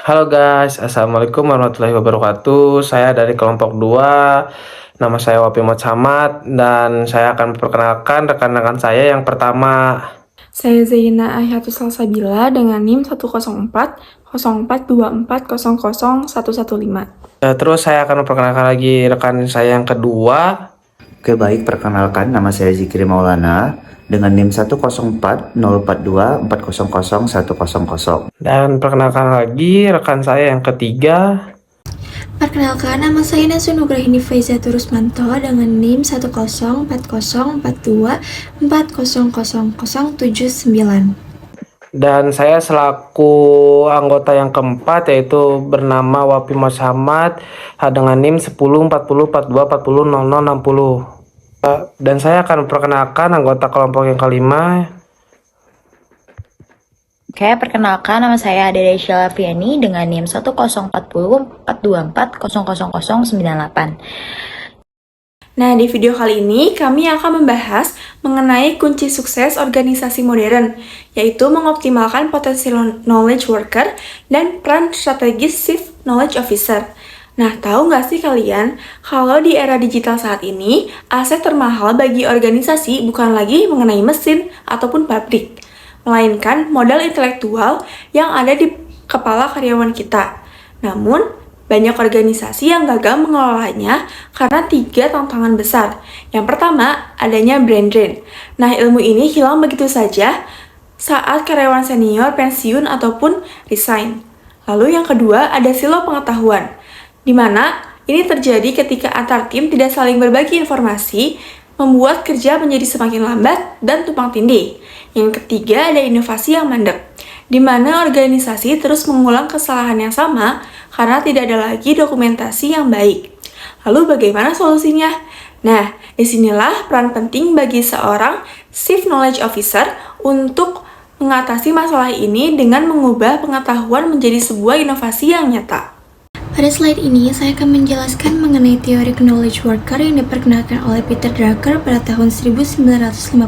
Halo guys, Assalamualaikum warahmatullahi wabarakatuh. Saya dari kelompok 2. Nama saya Wapi Muhammad dan saya akan memperkenalkan rekan-rekan saya yang pertama. Saya Zaina Ahyatus Salsabila dengan NIM 1040424000115. Terus saya akan memperkenalkan lagi rekan saya yang kedua. Oke baik, perkenalkan nama saya Zikri Maulana dengan NIM 1040424000100. Dan perkenalkan lagi rekan saya yang ketiga. Perkenalkan, nama saya Nasu Nugrahini Faizatul Rusmanto dengan NIM 1040424000079. Dan saya selaku anggota yang keempat yaitu bernama Wapi Muhammad dengan NIM 104042400060. Dan saya akan memperkenalkan anggota kelompok yang kelima. Oke, perkenalkan nama saya Dede Sheila Fiani dengan NIM 1040424000098. Nah, di video kali ini kami akan membahas mengenai kunci sukses organisasi modern, yaitu mengoptimalkan potensi knowledge worker dan peran strategis Chief Knowledge Officer. Nah, tahu nggak sih kalian, kalau di era digital saat ini, aset termahal bagi organisasi bukan lagi mengenai mesin ataupun pabrik, melainkan modal intelektual yang ada di kepala karyawan kita. Namun, banyak organisasi yang gagal mengelolanya karena 3 tantangan besar. Yang pertama, adanya brain drain. Nah, ilmu ini hilang begitu saja saat karyawan senior pensiun ataupun resign. Lalu yang kedua, ada silo pengetahuan, di mana ini terjadi ketika antar tim tidak saling berbagi informasi, membuat kerja menjadi semakin lambat dan tumpang tindih. Yang ketiga, ada inovasi yang mandek, di mana organisasi terus mengulang kesalahan yang sama karena tidak ada lagi dokumentasi yang baik. Lalu bagaimana solusinya? Nah, disinilah peran penting bagi seorang Chief Knowledge Officer untuk mengatasi masalah ini dengan mengubah pengetahuan menjadi sebuah inovasi yang nyata. Pada slide ini, saya akan menjelaskan mengenai teori knowledge worker yang diperkenalkan oleh Peter Drucker pada tahun 1959.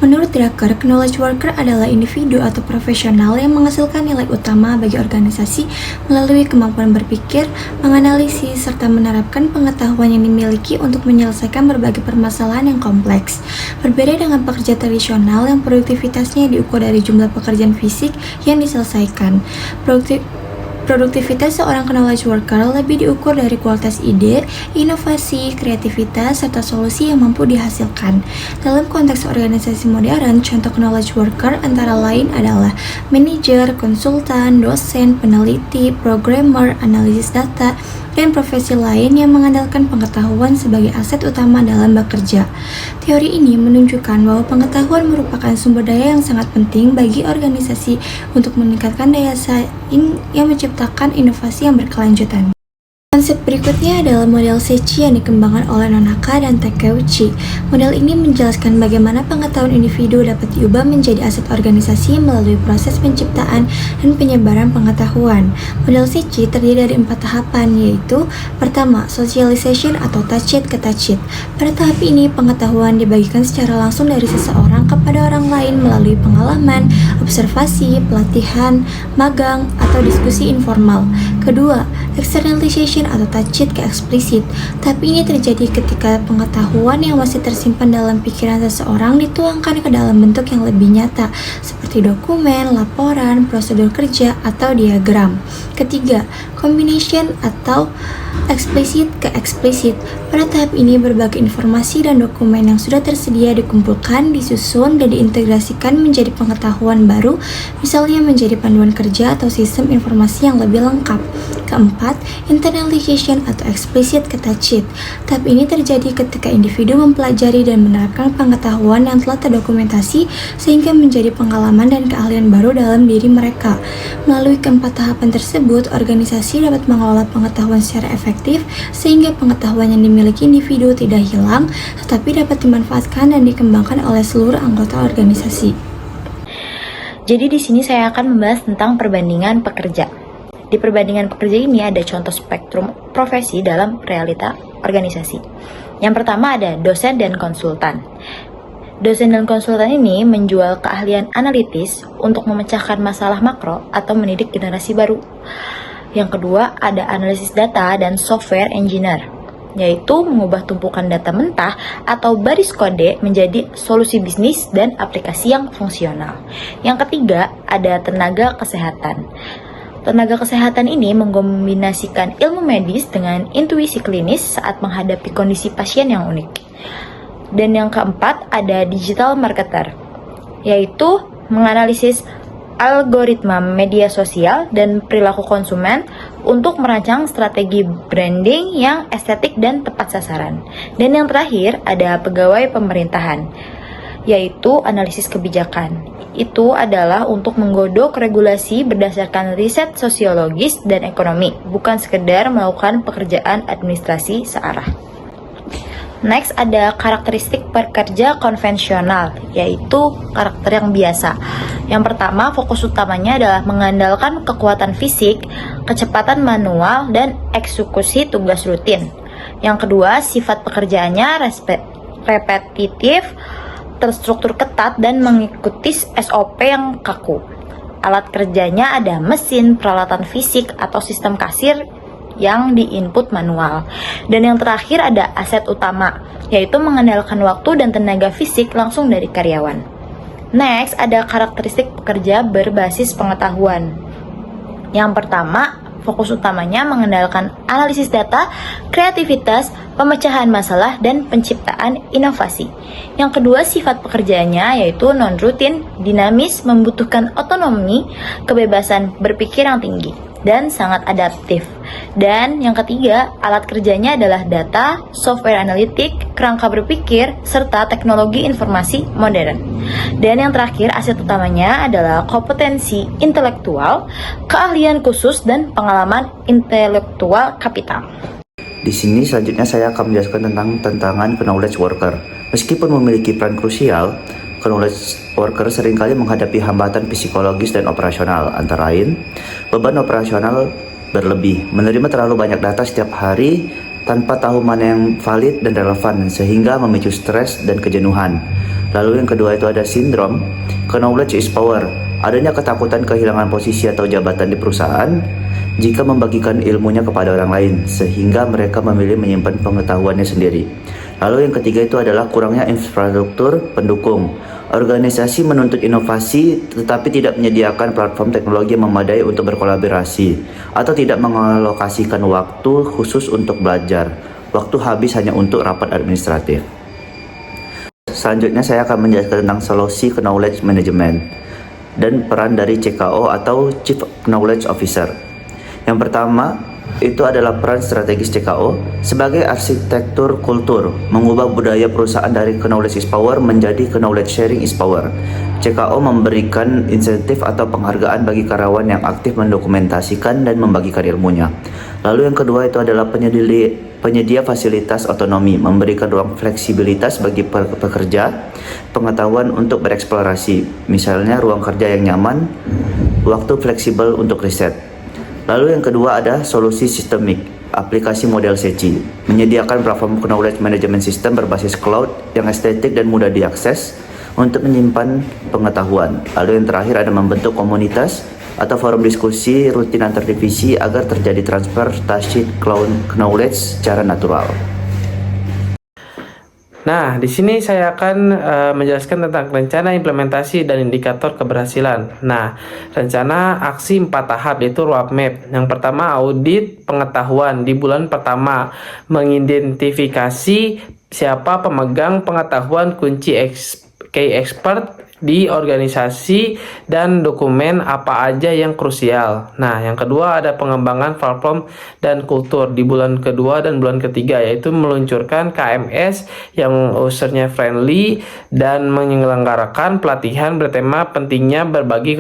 Menurut Drucker, knowledge worker adalah individu atau profesional yang menghasilkan nilai utama bagi organisasi melalui kemampuan berpikir, menganalisis, serta menerapkan pengetahuan yang dimiliki untuk menyelesaikan berbagai permasalahan yang kompleks. Berbeda dengan pekerja tradisional yang produktivitasnya diukur dari jumlah pekerjaan fisik yang diselesaikan. Produktivitas seorang knowledge worker lebih diukur dari kualitas ide, inovasi, kreativitas, serta solusi yang mampu dihasilkan. Dalam konteks organisasi modern, contoh knowledge worker antara lain adalah manajer, konsultan, dosen, peneliti, programmer, analisis data, dan profesi lain yang mengandalkan pengetahuan sebagai aset utama dalam bekerja. Teori ini menunjukkan bahwa pengetahuan merupakan sumber daya yang sangat penting bagi organisasi untuk meningkatkan daya saing yang menciptakan inovasi yang berkelanjutan. Konsep berikutnya adalah model Seichi yang dikembangkan oleh Nonaka dan Takeuchi. Model ini menjelaskan bagaimana pengetahuan individu dapat diubah menjadi aset organisasi melalui proses penciptaan dan penyebaran pengetahuan. Model Seichi terdiri dari 4 tahapan, yaitu pertama, socialization atau touch it ke touch it. Pada tahap ini, pengetahuan dibagikan secara langsung dari seseorang kepada orang lain melalui pengalaman, observasi, pelatihan, magang, atau diskusi informal. Kedua, externalization atau touch it ke eksplisit. Tapi ini terjadi ketika pengetahuan yang masih tersimpan dalam pikiran seseorang dituangkan ke dalam bentuk yang lebih nyata, seperti dokumen, laporan, prosedur kerja, atau diagram. Ketiga, combination atau eksplisit ke eksplisit. Pada tahap ini, berbagai informasi dan dokumen yang sudah tersedia dikumpulkan, disusun, dan diintegrasikan menjadi pengetahuan baru, misalnya menjadi panduan kerja atau sistem informasi yang lebih lengkap. Keempat, internalization atau eksplisit ke touch it. Tahap ini terjadi ketika individu mempelajari dan menerapkan pengetahuan yang telah terdokumentasi sehingga menjadi pengalaman dan keahlian baru dalam diri mereka. Melalui keempat tahapan tersebut, organisasi dapat mengelola pengetahuan secara efektif sehingga pengetahuan yang dimiliki individu tidak hilang, tetapi dapat dimanfaatkan dan dikembangkan oleh seluruh anggota organisasi. Jadi di sini saya akan membahas tentang perbandingan pekerja. Di perbandingan pekerja ini ada contoh spektrum profesi dalam realita organisasi. Yang pertama ada dosen dan konsultan. Dosen dan konsultan ini menjual keahlian analitis untuk memecahkan masalah makro atau mendidik generasi baru. Yang kedua, ada analisis data dan software engineer, yaitu mengubah tumpukan data mentah atau baris kode menjadi solusi bisnis dan aplikasi yang fungsional. Yang ketiga, ada tenaga kesehatan. Tenaga kesehatan ini mengkombinasikan ilmu medis dengan intuisi klinis saat menghadapi kondisi pasien yang unik. Dan yang keempat, ada digital marketer, yaitu menganalisis algoritma media sosial dan perilaku konsumen untuk merancang strategi branding yang estetik dan tepat sasaran. Dan yang terakhir, ada pegawai pemerintahan, yaitu analisis kebijakan. Itu adalah untuk menggodok regulasi berdasarkan riset sosiologis dan ekonomi, bukan sekedar melakukan pekerjaan administrasi searah. Next, ada karakteristik pekerja konvensional, yaitu karakter yang biasa. Yang pertama, fokus utamanya adalah mengandalkan kekuatan fisik, kecepatan manual, dan eksekusi tugas rutin. Yang kedua, sifat pekerjaannya repetitif, terstruktur ketat, dan mengikuti SOP yang kaku. Alat kerjanya ada mesin, peralatan fisik, atau sistem kasir yang di-input manual. Dan yang terakhir ada aset utama, yaitu mengandalkan waktu dan tenaga fisik langsung dari karyawan. Next, ada karakteristik pekerja berbasis pengetahuan. Yang pertama, fokus utamanya mengandalkan analisis data, kreativitas, pemecahan masalah, dan penciptaan inovasi. Yang kedua, sifat pekerjaannya yaitu non-rutin, dinamis, membutuhkan otonomi, kebebasan berpikir yang tinggi, dan sangat adaptif. Dan yang ketiga, alat kerjanya adalah data, software analitik, kerangka berpikir, serta teknologi informasi modern. Dan yang terakhir, aset utamanya adalah kompetensi intelektual, keahlian khusus, dan pengalaman intelektual kapital. Di sini selanjutnya saya akan menjelaskan tentang tantangan knowledge worker. Meskipun memiliki peran krusial, knowledge worker seringkali menghadapi hambatan psikologis dan operasional, antara lain beban operasional berlebih, menerima terlalu banyak data setiap hari tanpa tahu mana yang valid dan relevan, sehingga memicu stres dan kejenuhan. Lalu yang kedua itu ada sindrom knowledge is power, adanya ketakutan kehilangan posisi atau jabatan di perusahaan jika membagikan ilmunya kepada orang lain, sehingga mereka memilih menyimpan pengetahuannya sendiri. Lalu yang ketiga itu adalah kurangnya infrastruktur pendukung. Organisasi menuntut inovasi tetapi tidak menyediakan platform teknologi yang memadai untuk berkolaborasi, atau tidak mengalokasikan waktu khusus untuk belajar. Waktu habis hanya untuk rapat administratif. Selanjutnya saya akan menjelaskan tentang solusi knowledge management dan peran dari CKO atau Chief Knowledge Officer. Yang pertama, itu adalah peran strategis CKO sebagai arsitektur kultur, mengubah budaya perusahaan dari knowledge is power menjadi knowledge sharing is power. CKO memberikan insentif atau penghargaan bagi karyawan yang aktif mendokumentasikan dan membagikan ilmunya. Lalu yang kedua itu adalah penyedia fasilitas otonomi, memberikan ruang fleksibilitas bagi pekerja, pengetahuan untuk bereksplorasi, misalnya ruang kerja yang nyaman, waktu fleksibel untuk riset. Lalu yang kedua ada solusi sistemik, aplikasi model SECI, menyediakan platform knowledge management system berbasis cloud yang estetik dan mudah diakses untuk menyimpan pengetahuan. Lalu yang terakhir ada membentuk komunitas atau forum diskusi rutin antar divisi agar terjadi transfer tacit knowledge secara natural. Nah, di sini saya akan menjelaskan tentang rencana implementasi dan indikator keberhasilan. Nah, rencana aksi 4 tahap yaitu roadmap. Yang pertama, audit pengetahuan. Di bulan pertama, mengidentifikasi siapa pemegang pengetahuan kunci key expert di organisasi dan dokumen apa aja yang krusial. Nah, yang kedua ada pengembangan platform dan kultur di bulan kedua dan bulan ketiga, yaitu meluncurkan KMS yang usernya friendly dan menyelenggarakan pelatihan bertema pentingnya berbagi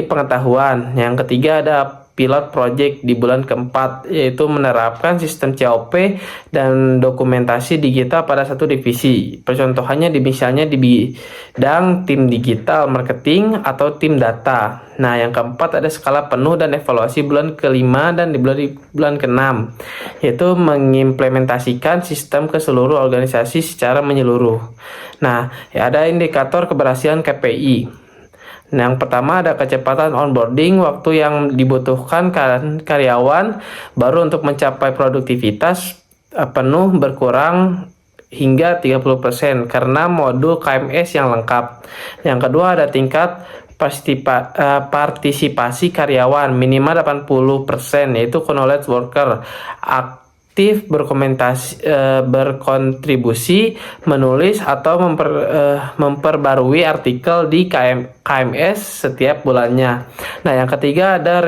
pengetahuan. Yang ketiga ada pilot project di bulan keempat, yaitu menerapkan sistem COP dan dokumentasi digital pada satu divisi. Percontohannya misalnya di bidang tim digital marketing atau tim data. Nah, yang keempat ada skala penuh dan evaluasi bulan kelima dan di bulan keenam, yaitu mengimplementasikan sistem ke seluruh organisasi secara menyeluruh. Nah, ada indikator keberhasilan KPI. Nah, yang pertama ada kecepatan onboarding, waktu yang dibutuhkan karyawan baru untuk mencapai produktivitas penuh berkurang hingga 30% karena modul KMS yang lengkap. Yang kedua ada tingkat partisipasi karyawan minimal 80%, yaitu knowledge worker aktif berkontribusi, menulis atau memperbarui artikel di KMS setiap bulannya. Nah, yang ketiga ada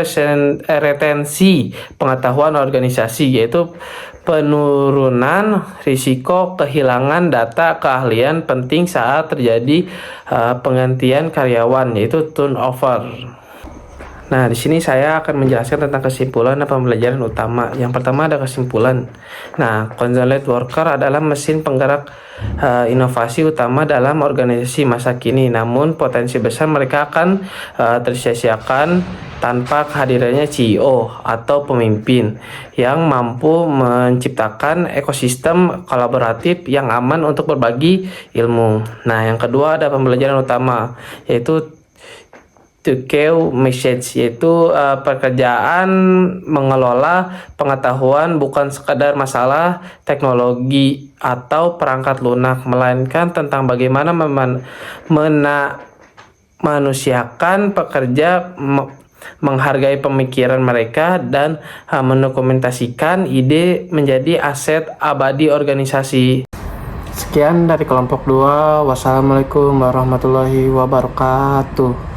retensi pengetahuan organisasi, yaitu penurunan risiko kehilangan data keahlian penting saat terjadi penggantian karyawan, yaitu turnover. Nah, di sini saya akan menjelaskan tentang kesimpulan dan pembelajaran utama. Yang pertama ada kesimpulan. Nah, knowledge worker adalah mesin penggerak inovasi utama dalam organisasi masa kini. Namun, potensi besar mereka akan tersia-siakan tanpa kehadirannya CEO atau pemimpin yang mampu menciptakan ekosistem kolaboratif yang aman untuk berbagi ilmu. Nah, yang kedua ada pembelajaran utama, yaitu to message, yaitu pekerjaan mengelola pengetahuan bukan sekadar masalah teknologi atau perangkat lunak, melainkan tentang bagaimana manusiakan pekerja, menghargai pemikiran mereka, dan mendokumentasikan ide menjadi aset abadi organisasi. Sekian dari kelompok 2. Wassalamualaikum warahmatullahi wabarakatuh.